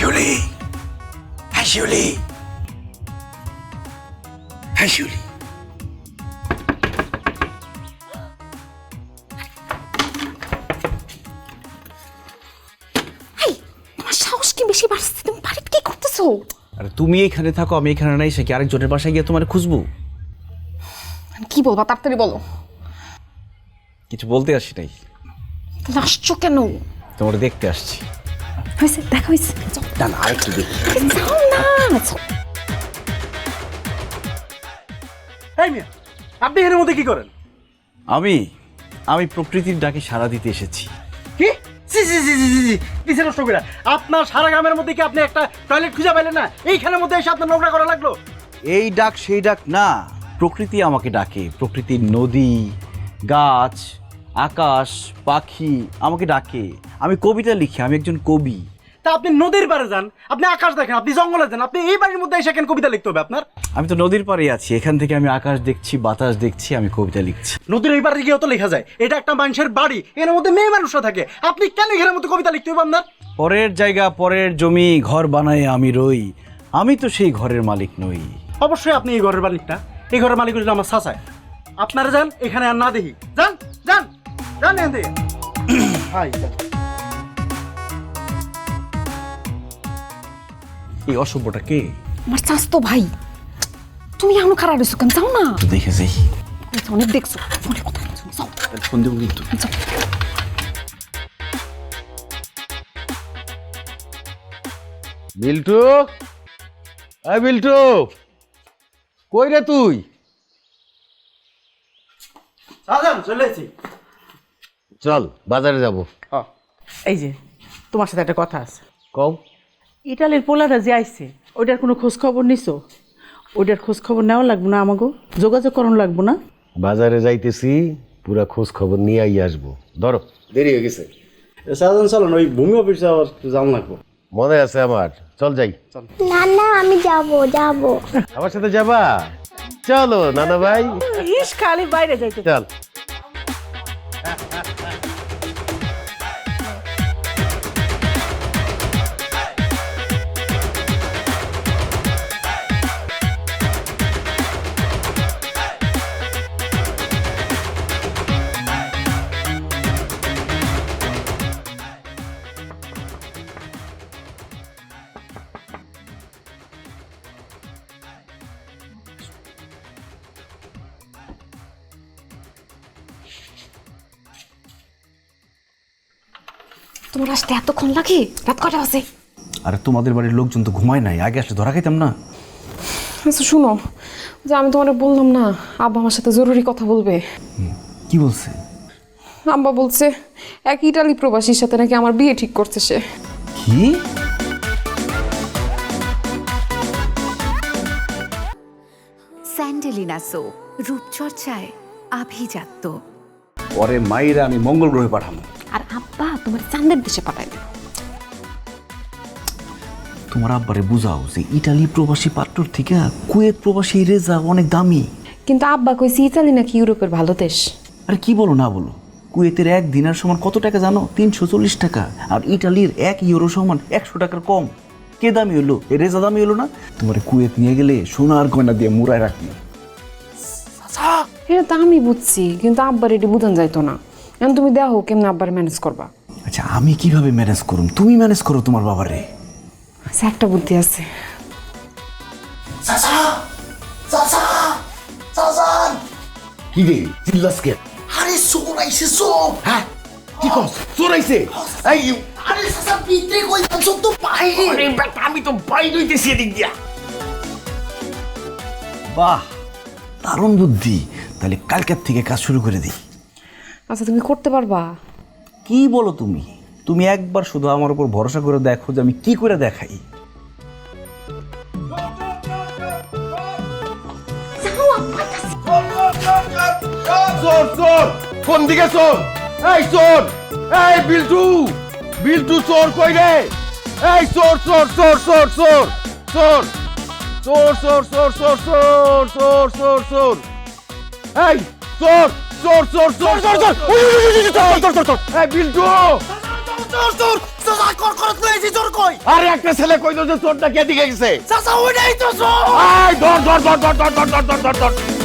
শিউলি, হ্যাঁ শিউলি, হ্যাঁ শিউলি। তোমার সাহস কি বেশি বাড়ছে? তুমি বাড়িতে কি করতেছো? আরে তুমি এখানে থাকো, আমি এখানে নাই, সে কি আরেকজনের বাসায় গিয়ে তোমার খুঁজবো? কি বলবা তাড়াতাড়ি বলো। কিছু বলতে আসি নাই, তাহলে আসছো কেন? তোমার দেখতে আসছি। হয়েছে, দেখা হয়েছে। না না, আরেকটু দেখি। যাও না। এই মিয়া, আপনি এর মধ্যে কি করেন? আমি প্রকৃতির ডাকে সাড়া দিতে এসেছি। কি জি জি জি জি জি কিসের নষ্ট করে? আপনার সারা গ্রামের মধ্যে কি আপনি একটা টয়লেট খুঁজে পেলেন না? এইখানের মধ্যে এসে আপনার নোংরা করা লাগলো? এই ডাক সেই ডাক না, প্রকৃতি আমাকে ডাকে। প্রকৃতির নদী, গাছ, আকাশ, পাখি আমাকে ডাকে। আমি কবিতা লিখি, আমি একজন কবি। তা আপনি নদীর পাড়ে যান, আপনি আকাশ দেখেন, আপনি জঙ্গলে যান, আপনি এই বাড়ির মধ্যে এসে কেন কবিতা লিখতে হবে আপনার? আমি তো নদীর পাড়ে আছি, এখান থেকে আমি আকাশ দেখছি, বাতাস দেখছি, আমি কবিতা লিখছি। নদীর এই পাড়ে গিয়েও তো লেখা যায়, এটা একটা মানুষের বাড়ি, এর মধ্যে মেয়ে মানুষরা থাকে, আপনি কেন এখানের মধ্যে কবিতা লিখতে হবে আপনার? পরের জায়গা, পরের জমি, ঘর বানায় আমি রই, আমি তো সেই ঘরের মালিক নই। অবশ্যই আপনি এই ঘরের মালিক না, এই ঘরের মালিক হচ্ছে আমার চাচায়। আপনারা যান, এখানে আর না দেখি, যান যান যান এখান থেকে। হাই যান। এই অসভ্যটা কে? আমার চাস্তো ভাই। তুমি এখনো খারাপ রয়েছো কেন? যাও না। দেখে যাই, অনেক দেখছো, অনেক কথা বলছো। যাও, ফোন দেবো কিন্তু। যাও। বিল্টু, এই বিল্টু, কই রে তুই? যান চলে এসেছি। চল বাজারে যাব। এই যে তোমার সাথে একটা কথা আছে। কও। ইটালির পোলাটা যে আইছে ওইটার কোনো খোঁজ খবর নিছো? ওইটার খোঁজ খবর নেওয়া লাগবো না? আমাকে যোগাযোগ করণ লাগবো না? বাজারে যাইতেছি, পুরা খোঁজ খবর নিয়ে আই আসবো। ধরো, দেরি হয়ে গেছে। সাজান চলেন, ওই ভূমি অফিসে আবার যাওয়া লাগবো। মনে আছে আমার, চল যাই। না না আমি যাব। আমার সাথে যাবা? চলো নানা ভাই, ইস খালি বাইরে যাইতে। চল। তোমার আসতে এতক্ষণ লাগে? রাত কটা আছে? আরে তোমাদের বাড়ির লোকজন তো ঘুমায় নাই, আগে আসলে ধরা খাইতাম না। আচ্ছা শুনো, যে আমি তোমার বললাম না আব্বা আমার সাথে জরুরি কথা বলবে। কি বলছে? আব্বা বলছে এক ইটালি প্রবাসীর সাথে নাকি আমার বিয়ে ঠিক করছে সে। কি? স্যান্ডেলিনা সো রূপচর্চায় আভিজাত্য। পরে মাইরা আমি মঙ্গল গ্রহে পাঠাবো। আর আব্বা তোমার চাঁদের দেশে পাঠায় দেবে। তোমার আব্বারে বুঝাও যে ইটালি প্রবাসী পাত্রর থেকে কুয়েত প্রবাসী রেজা অনেক দামি। কিন্তু আব্বা কইছে ইতালি নাকি ইউরোপের ভালো দেশ। আরে কি বলো না বলো, কুয়েতের এক দিনার সমান কত টাকা জানো? 340 টাকা। আর ইটালির 1 ইউরো সমান 100 টাকার কম। কে দামি হলো? এ রেজা দামি হলো না? তোমার কুয়েত নিয়ে গেলে সোনার গয়না দিয়ে মুড়ায় রাখবি। এটা তো আমি বুঝছি, কিন্তু আব্বার এটি বুঝান যাইতো না। এখন তুমি দেখো কেমন আব্বার ম্যানেজ করবা। আচ্ছা আমি কিভাবে ম্যানেজ করুম? তুমি ম্যানেজ করো তোমার বাবারে। আচ্ছা একটা বুদ্ধি আছে। কি রে চিল্লাস কে? আরে চোর আইছে, চোর। হ্যাঁ কি কস? চোর আইছে? এই আরে চাচা ভিতরে কই যাচ্ছ তো বাইরে? আরে বেটা, আমি তো বাইরে হইতেছি এদিক দিয়া। বাহ, দারুণ বুদ্ধি। তাহলে কালকের থেকে কাজ শুরু করে দিই। আচ্ছা তুমি করতে পারবা? কি বলো তুমি? তুমি একবার শুধু আমার উপর ভরসা করে দেখো যে আমি কি করে দেখাই। চোর চোর, কোন দিকে চোর? এই চোর, এই বিল্টু, বিল্টু চোর কই রে? এই চোর চোর চোর চোর চোর চোর চোর চোর চোর চোর চোর চোর চোর চোর এই চোর চোর চোর চোর চোর চোর এই বিল্টু চোর চোর তো যা কর করত লইছি চোর কই আরে একটা ছেলে কইলো যে চোরটা কে দিকে গেছে চাচা ওইটাই তো চোর এই ধর ধর ধর ধর ধর ধর ধর ধর ধর